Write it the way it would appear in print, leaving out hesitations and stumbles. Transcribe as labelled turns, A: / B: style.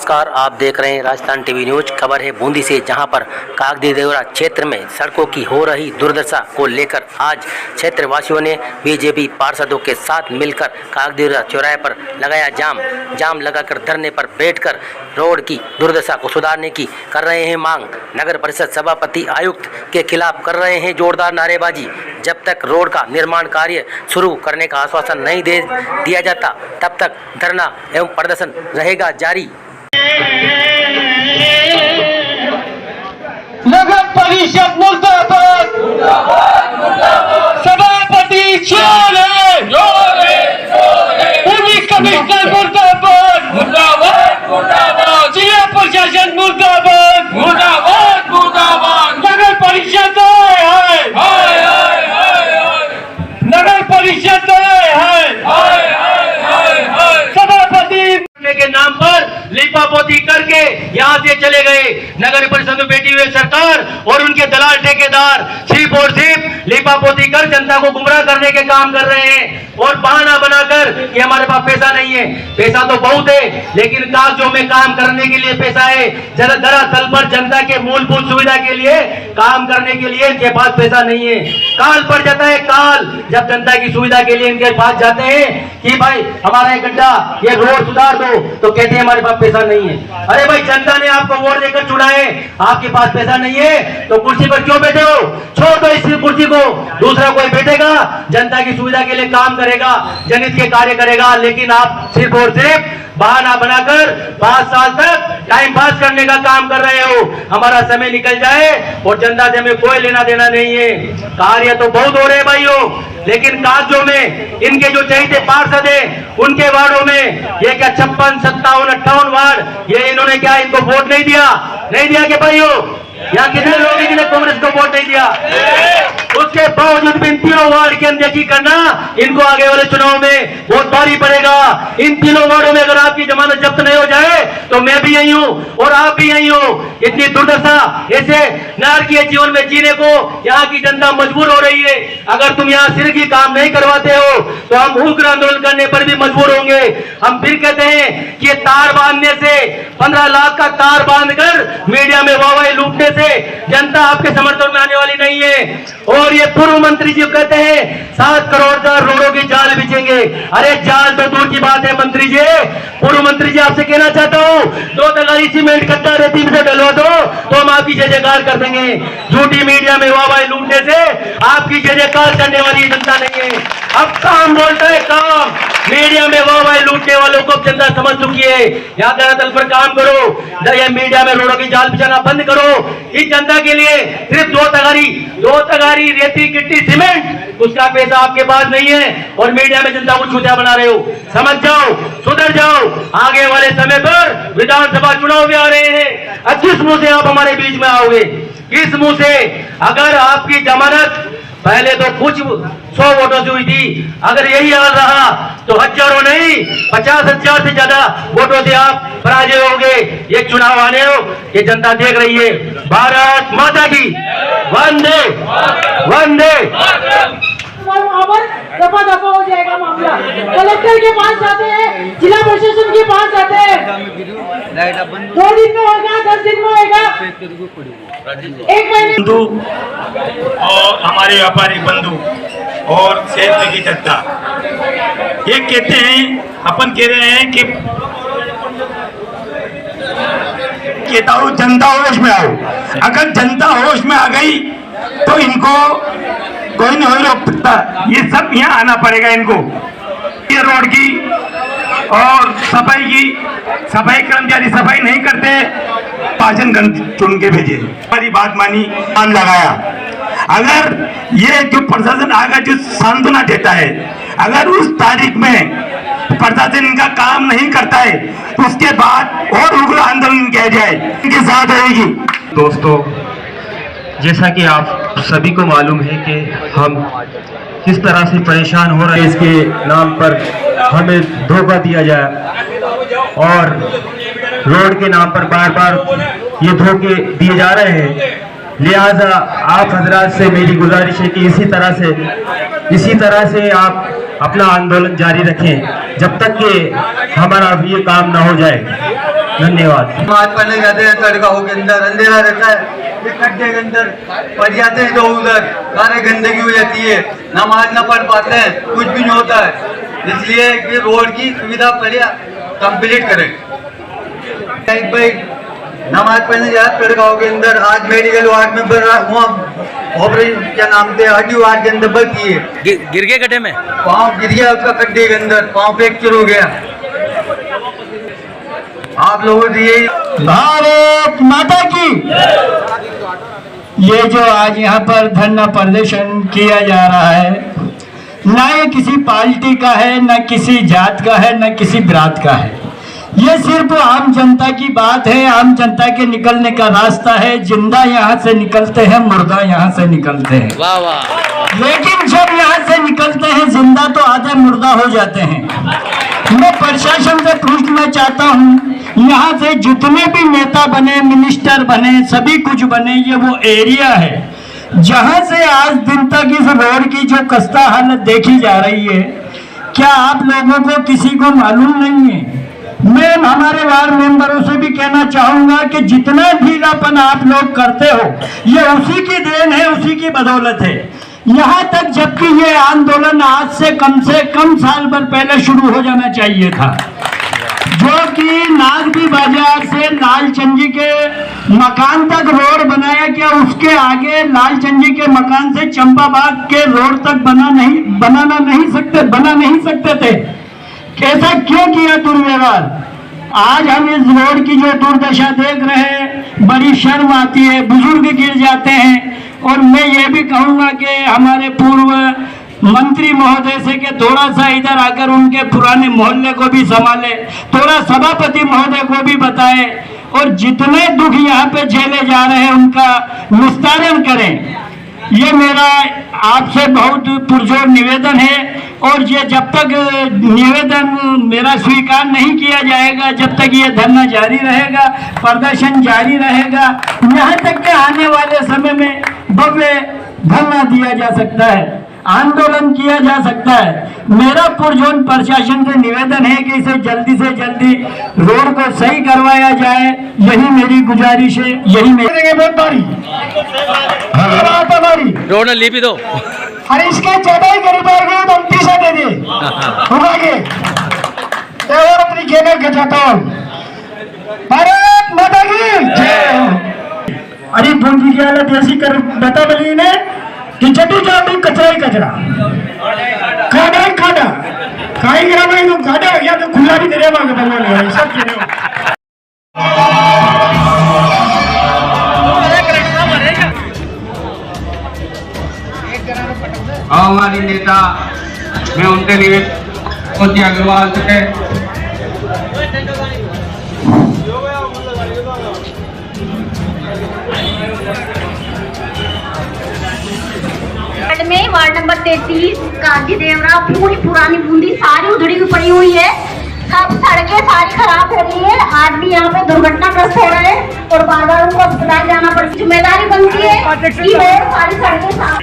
A: नमस्कार, आप देख रहे हैं राजस्थान टीवी न्यूज। खबर है बूंदी से, जहां पर कागदी-देवरा क्षेत्र में सड़कों की हो रही दुर्दशा को लेकर आज क्षेत्रवासियों ने बीजेपी पार्षदों के साथ मिलकर कागदी-देवरा चौराहे पर लगाया जाम लगाकर धरने पर बैठकर रोड की दुर्दशा को सुधारने की कर रहे हैं मांग। नगर परिषद सभापति आयुक्त के खिलाफ कर रहे हैं जोरदार नारेबाजी। जब तक रोड का निर्माण कार्य शुरू करने का आश्वासन नहीं दे दिया जाता, तब तक धरना एवं प्रदर्शन रहेगा जारी।
B: नगर परिषद मुर्दाबाद, सभापति पुलिस कमिश्नर मुर्दाबाद, जिला प्रशासन मुर्दाबाद, नगर परिषद नगर परिषद सभापति के नाम पर लिपापोती करके यहाँ से चले गए। नगर परिषद में बैठी हुई सरकार और उनके दलाल ठेकेदार सिर्फ और सिर्फ लिपापोती कर जनता को गुमराह करने के काम कर रहे हैं और बहाना बनाकर कि हमारे पास पैसा नहीं है। पैसा तो बहुत है, लेकिन कागजों में काम करने के लिए पैसा है। दरअसल पर जनता के मूलभूत सुविधा के लिए काम करने के लिए इनके पास पैसा नहीं है। काल पड़ जाता है काल, जब जनता की सुविधा के लिए इनके पास जाते हैं कि भाई हमारा एक गड्ढा, ये रोड सुधार दो, तो कहते हैं हमारे पास पैसा नहीं है। अरे भाई, जनता ने आपको वोट देकर चुनाए, आपके पास पैसा नहीं है तो कुर्सी पर क्यों बैठे हो? छोड़ दो इस कुर्सी को, दूसरा कोई बैठेगा, जनता की सुविधा के लिए काम करेगा, जनहित के कार्य करेगा। लेकिन आप सिर्फ और सिर्फ बहाना बनाकर 5 साल तक टाइम पास करने का काम कर रहे हो। हमारा समय निकल जाए और जनता से हमें कोई लेना देना नहीं है। कार्य तो बहुत हो रहे हैं भाइयों, लेकिन कागजों में इनके जो चहेते पार्षद है उनके वार्डों में ये क्या 56, 57, 58 वार्ड, ये इन्होंने क्या इनको वोट नहीं दिया कि भाइयों? यहाँ कितने लोग हैं जिन्हें कांग्रेस को वोट नहीं दिया? उसके बावजूद भी इन तीनों वार्ड की अनदेखी करना इनको आगे वाले चुनाव में बहुत भारी पड़ेगा। इन तीनों वार्डों में अगर आपकी जमानत जब्त नहीं हो जाए तो मैं भी यही हूँ और आप भी यही हो। इतनी दुर्दशा, ऐसे नारकीय जीवन में जीने को यहाँ की जनता मजबूर हो रही है। अगर तुम यहाँ सिर की काम नहीं करवाते हो तो हम उग्र आंदोलन करने पर भी मजबूर होंगे। हम फिर कहते हैं कि तार बांधने से, 15 लाख का तार बांधकर मीडिया में वाहवाही लूटने से जनता आपके समर्थन में आने वाली नहीं है। और ये पूर्व मंत्री जी कहते हैं 7 करोड़ का रोडों की जाल बिछेंगे। अरे जाल तो दूर की बात है मंत्री जी। पूर्व मंत्री जी, आपसे कहना चाहता हूँ, 2 तगारी सीमेंट कट्टा रेती से डलवा दो तो हम आपकी जय जयकार कर देंगे। झूठी मीडिया में वाहवाही लूटने से आपकी जय जयकार करने वाली जनता नहीं है। अब काम बोलता है काम, मीडिया में वाहवाही लूटने वालों को जनता समझ चुकी है। यहाँ धरातल पर काम करो, मीडिया में रोडों की जाल बिछाना बंद करो। इस जनता के लिए सिर्फ 2 तगारी रेती गिट्टी सीमेंट, उसका पैसा आपके पास नहीं है और मीडिया में जनता को छूतिया बना रहे हो। समझ जाओ, सुधर जाओ। आगे वाले समय पर विधानसभा चुनाव भी आ रहे हैं। किस मुंह से आप हमारे बीच में आओगे? किस मुंह से? अगर आपकी जमानत पहले तो कुछ 100 वोटों से हुई थी, अगर यही हाल रहा तो हजारों नहीं 50,000 से ज्यादा वोटों से आप पराजय होंगे। ये चुनाव आने हो, ये जनता देख रही है। भारत माता की वंदे वंदे।
C: दफा दफा हो जाएगा मामला। कलेक्टर के पास जाते हैं, जिला प्रशासन के पास जाते हैं, 2 दिन में होगा, 10 दिन में होगा, 1 महीने।
D: बंधु और हमारे व्यापारी बंधु और क्षेत्र की जनता ये कहते हैं, अपन कह रहे हैं कि कहता हूँ जनता होश में आओ। अगर जनता होश में आ गई तो इनको कोई नहीं रोक सकता। ये सब यहाँ आना पड़ेगा इनको। ये रोड की और सफाई कर्मचारी सफाई नहीं करते, पाचन चुन के भेजे। हमारी बात मानी, मान लगाया। अगर ये जो प्रशासन आगे जो सांत्वना देता है, अगर उस तारीख में प्रशासन इनका काम नहीं करता है तो उसके बाद और उग्र आंदोलन किया जाए, इनके साथ रहेगी।
E: दोस्तों, जैसा कि आप सभी को मालूम है कि हम किस तरह से परेशान हो रहे हैं, इसके नाम पर हमें धोखा दिया जाए और रोड के नाम पर बार बार ये धोखे दिए जा रहे हैं। लिहाजा आप हजरात से मेरी गुजारिश है कि इसी तरह से आप अपना आंदोलन जारी रखें जब तक कि हमारा ये काम ना हो जाए। धन्यवाद।
F: नमाज पढ़ने जाते हैं तड़काओं के अंदर, अंधेरा रहता है, ये खड्डे के अंदर पड़ जाते हैं, तो उधर सारे गंदगी हो जाती है, नमाज ना पढ़ पाते हैं, कुछ भी नहीं होता है। इसलिए कि रोड की सुविधा बढ़िया कंप्लीट करें। एक भाई नमाज पढ़ने जाते तड़काओं के अंदर, आज मेडिकल वार्ड में बढ़ रहा वहाँ ऑपरेशन क्या नाम थे, हड्डी वार्ड के अंदर बढ़ती है,
A: गिर गए गड्ढे में,
F: पाँव गिर गया उसका खड्डे के अंदर, पाँव फ्रैक्चर हो गया। आप लोगों से यही
D: भारत माता की। ये जो आज यहाँ पर धरना प्रदर्शन किया जा रहा है, ना ये किसी पार्टी का है, ना किसी जात का है, ना किसी ब्रात का है। ये सिर्फ आम जनता की बात है, आम जनता के निकलने का रास्ता है। जिंदा यहाँ से निकलते हैं, मुर्दा यहाँ से निकलते हैं।
A: वाह वाह।
D: लेकिन जब यहाँ से निकलते हैं जिंदा तो आधे मुर्दा हो जाते हैं। मैं प्रशासन से पूछना चाहता हूँ, यहाँ से जितने भी नेता बने, मिनिस्टर बने, सभी कुछ बने, ये वो एरिया है जहाँ से आज दिन तक इस रोड की जो खस्ता हालत देखी जा रही है, क्या आप लोगों को किसी को मालूम नहीं है? मैं हमारे वार्ड मेंबरों से भी कहना चाहूंगा कि जितना ढीलापन आप लोग करते हो, ये उसी की देन है, उसी की बदौलत है। यहाँ तक जबकि ये आंदोलन आज से कम साल भर पहले शुरू हो जाना चाहिए था, जो कि नागदी बाजार से लालचंद जी के मकान तक रोड बनाया गया, उसके आगे लालचंद जी के मकान से चंपाबाग के रोड तक बना नहीं सकते थे। कैसा क्यों किया दुर्व्यवहार? आज हम इस रोड की जो दुर्दशा देख रहे हैं, बड़ी शर्म आती है, बुजुर्ग गिर जाते हैं। और मैं ये भी कहूँगा कि हमारे पूर्व मंत्री महोदय से कि थोड़ा सा इधर आकर उनके पुराने मोहल्ले को भी संभाले, थोड़ा सभापति महोदय को भी बताए, और जितने दुख यहाँ पे झेले जा रहे हैं उनका निस्तारण करें। ये मेरा आपसे बहुत पुरजोर निवेदन है। और ये जब तक निवेदन मेरा स्वीकार नहीं किया जाएगा, जब तक ये धरना जारी रहेगा, प्रदर्शन जारी रहेगा, यहाँ तक के आने वाले समय में भव्य धरना दिया जा सकता है, आंदोलन किया जा सकता है। मेरा पुरजोर प्रशासन से निवेदन है कि इसे जल्दी से जल्दी रोड को सही करवाया जाए, यही मेरी गुजारिश है, यही मेरी बहुत बारी
A: रोड ली भी दो।
D: अरे इसके चौथाई गरीब आएंगे तो हम तीसरा दे दे होंगे और अपनी खेमे खचाता हूँ। भारत माता की जय। अरे पूंजी की हालत ऐसी कर बता बली ने कि चटी जाती कचरा ही कचरा, खाड़ा ही खाड़ा, खाई गिरा भाई तो खाड़ा या तो खुला भी तेरे मांगे बनने सब चीजें।
F: हमारी नेता मैं उनके निवेदन मोती अग्रवाल से
G: में वार्ड नंबर 33 काजी देवरा पूरी पुरानी बूंदी सारी उधड़ी हुई पड़ी हुई है। सब सड़कें सारी खराब हो रही है, आदमी यहाँ पे दुर्घटनाग्रस्त हो रहे हैं और बार बार उनको अस्पताल जाना पड़ता है। जिम्मेदारी बनती है कि और सारी सड़कें साफ